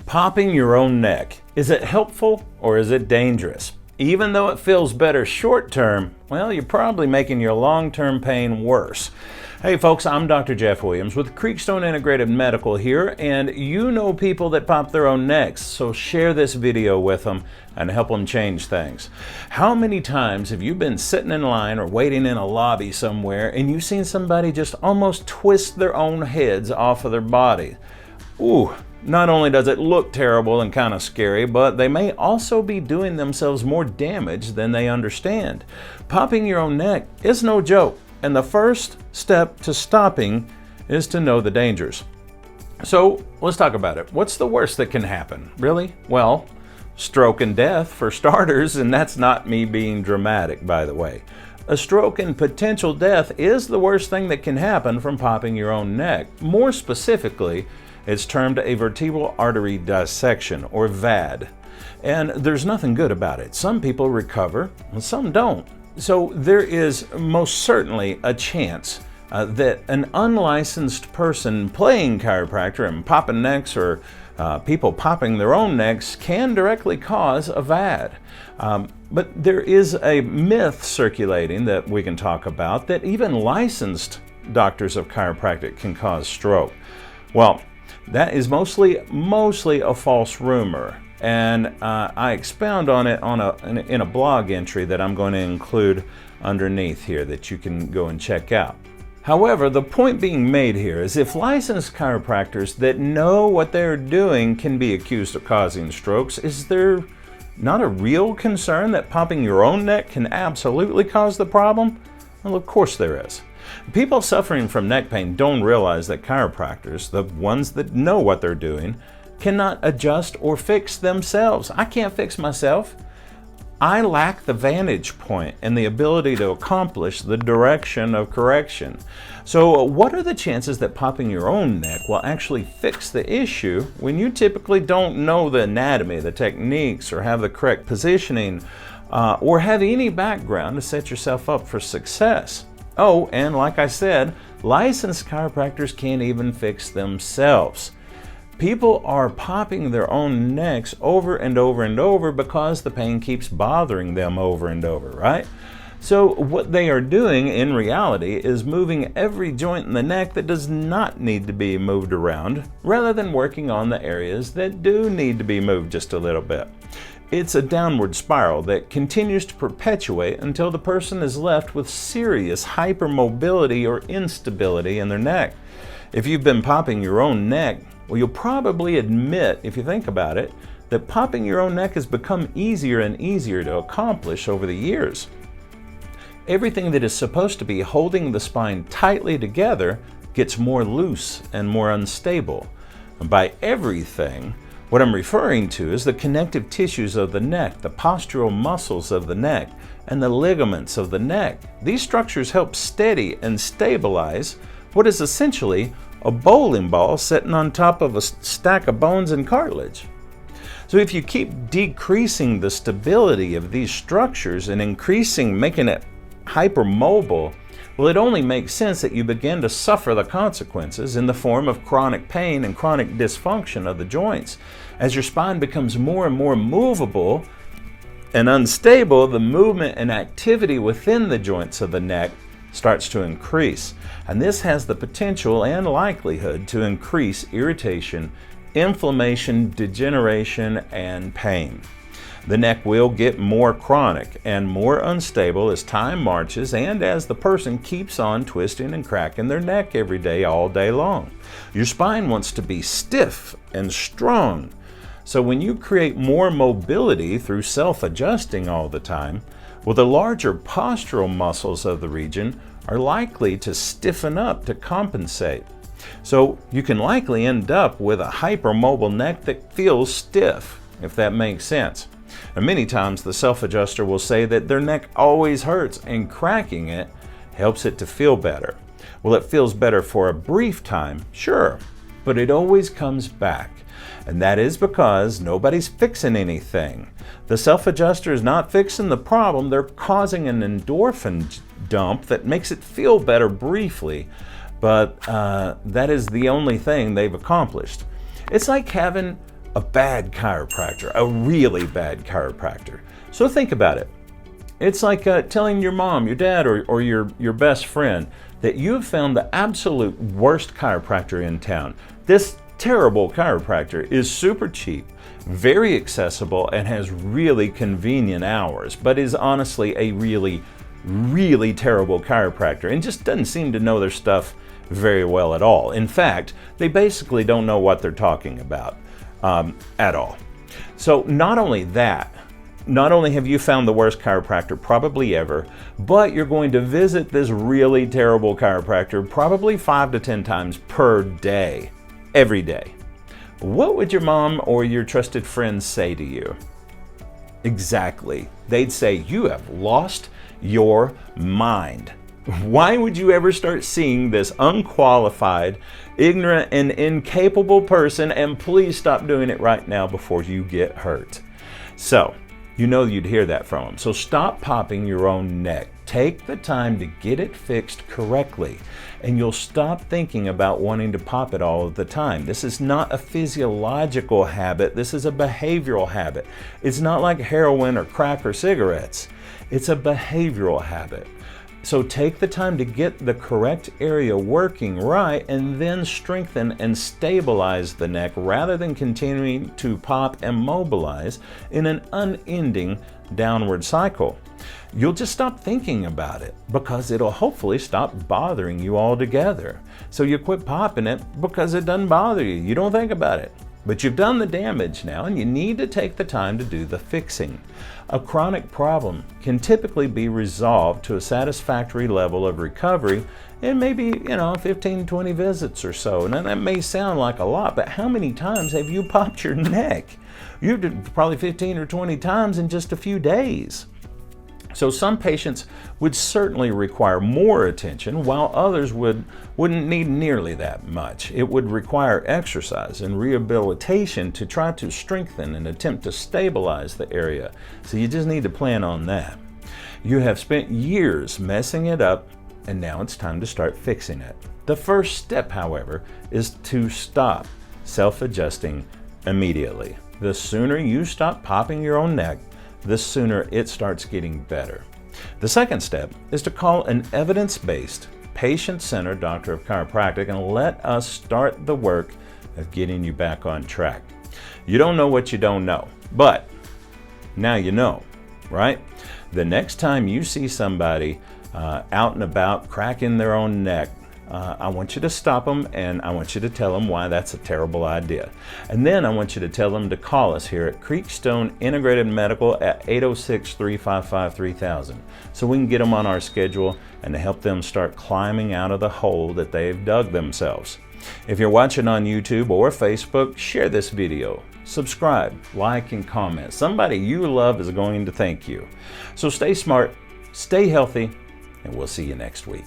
Popping your own neck. Is it helpful or is it dangerous? Even though it feels better short term, well, you're probably making your long-term pain worse. Hey folks, I'm Dr. Jeff Williams with Creekstone Integrated Medical here, and you know people that pop their own necks, so share this video with them and help them change things. How many times have you been sitting in line or waiting in a lobby somewhere and you've seen somebody just almost twist their own heads off of their body? Ooh. Not only does it look terrible and kind of scary, but they may also be doing themselves more damage than they understand. Popping your own neck is no joke, and the first step to stopping is to know the dangers. So let's talk about it. What's the worst that can happen? Really? Well, stroke and death for starters, and that's not me being dramatic, by the way. A stroke and potential death is the worst thing that can happen from popping your own neck. More specifically, it's termed a vertebral artery dissection, or VAD. And there's nothing good about it. Some people recover, and some don't. So there is most certainly a chance that an unlicensed person playing chiropractor and popping necks, or people popping their own necks, can directly cause a VAD. But there is a myth circulating that we can talk about that even licensed doctors of chiropractic can cause stroke. Well, that is mostly a false rumor, and I expound on it in a blog entry that I'm going to include underneath here that you can go and check out. However, the point being made here is if licensed chiropractors that know what they're doing can be accused of causing strokes, is there not a real concern that popping your own neck can absolutely cause the problem? Well, of course there is. People suffering from neck pain don't realize that chiropractors, the ones that know what they're doing, cannot adjust or fix themselves. I can't fix myself. I lack the vantage point and the ability to accomplish the direction of correction. So what are the chances that popping your own neck will actually fix the issue when you typically don't know the anatomy, the techniques, or have the correct positioning, or have any background to set yourself up for success? Oh, and like I said, licensed chiropractors can't even fix themselves. People are popping their own necks over and over and over because the pain keeps bothering them over and over, right? So what they are doing in reality is moving every joint in the neck that does not need to be moved around, rather than working on the areas that do need to be moved just a little bit. It's a downward spiral that continues to perpetuate until the person is left with serious hypermobility or instability in their neck. If you've been popping your own neck, well, you'll probably admit, if you think about it, that popping your own neck has become easier and easier to accomplish over the years. Everything that is supposed to be holding the spine tightly together gets more loose and more unstable. And by everything, what I'm referring to is the connective tissues of the neck, the postural muscles of the neck, and the ligaments of the neck. These structures help steady and stabilize what is essentially a bowling ball sitting on top of a stack of bones and cartilage. So if you keep decreasing the stability of these structures and making it hypermobile, well, it only makes sense that you begin to suffer the consequences in the form of chronic pain and chronic dysfunction of the joints. As your spine becomes more and more movable and unstable, the movement and activity within the joints of the neck starts to increase. And this has the potential and likelihood to increase irritation, inflammation, degeneration, and pain. The neck will get more chronic and more unstable as time marches and as the person keeps on twisting and cracking their neck every day, all day long. Your spine wants to be stiff and strong. So when you create more mobility through self-adjusting all the time, well, the larger postural muscles of the region are likely to stiffen up to compensate. So you can likely end up with a hypermobile neck that feels stiff, if that makes sense. And many times the self-adjuster will say that their neck always hurts and cracking it helps it to feel better. Well, it feels better for a brief time, sure, but it always comes back. And that is because nobody's fixing anything. The self-adjuster is not fixing the problem, they're causing an endorphin dump that makes it feel better briefly, but that is the only thing they've accomplished. It's like having a bad chiropractor, a really bad chiropractor. So think about it. It's like telling your mom, your dad, or your best friend that you have found the absolute worst chiropractor in town. This terrible chiropractor is super cheap, very accessible, and has really convenient hours, but is honestly a really, really terrible chiropractor and just doesn't seem to know their stuff very well at all. In fact, they basically don't know what they're talking about at all. So not only that, not only have you found the worst chiropractor probably ever, but you're going to visit this really terrible chiropractor probably 5 to 10 times per day, every day. What would your mom or your trusted friends say to you? Exactly. They'd say, you have lost your mind. Why would you ever start seeing this unqualified, ignorant, and incapable person? And please stop doing it right now before you get hurt. So, you know you'd hear that from them. So stop popping your own neck. Take the time to get it fixed correctly, and you'll stop thinking about wanting to pop it all of the time. This is not a physiological habit. This is a behavioral habit. It's not like heroin or crack or cigarettes. It's a behavioral habit. So take the time to get the correct area working right, and then strengthen and stabilize the neck rather than continuing to pop and mobilize in an unending downward cycle. You'll just stop thinking about it because it'll hopefully stop bothering you altogether. So you quit popping it because it doesn't bother you. You don't think about it. But you've done the damage now, and you need to take the time to do the fixing. A chronic problem can typically be resolved to a satisfactory level of recovery in maybe, 15, 20 visits or so. And that may sound like a lot, but how many times have you popped your neck? You did probably 15 or 20 times in just a few days. So some patients would certainly require more attention, while others wouldn't need nearly that much. It would require exercise and rehabilitation to try to strengthen and attempt to stabilize the area. So you just need to plan on that. You have spent years messing it up, and now it's time to start fixing it. The first step, however, is to stop self-adjusting immediately. The sooner you stop popping your own neck, the sooner it starts getting better. The second step is to call an evidence-based, patient-centered doctor of chiropractic and let us start the work of getting you back on track. You don't know what you don't know, but now you know, right? The next time you see somebody out and about cracking their own neck, I want you to stop them, and I want you to tell them why that's a terrible idea. And then I want you to tell them to call us here at Creekstone Integrated Medical at 806-355-3000 so we can get them on our schedule and to help them start climbing out of the hole that they've dug themselves. If you're watching on YouTube or Facebook, share this video. Subscribe, like, and comment. Somebody you love is going to thank you. So stay smart, stay healthy, and we'll see you next week.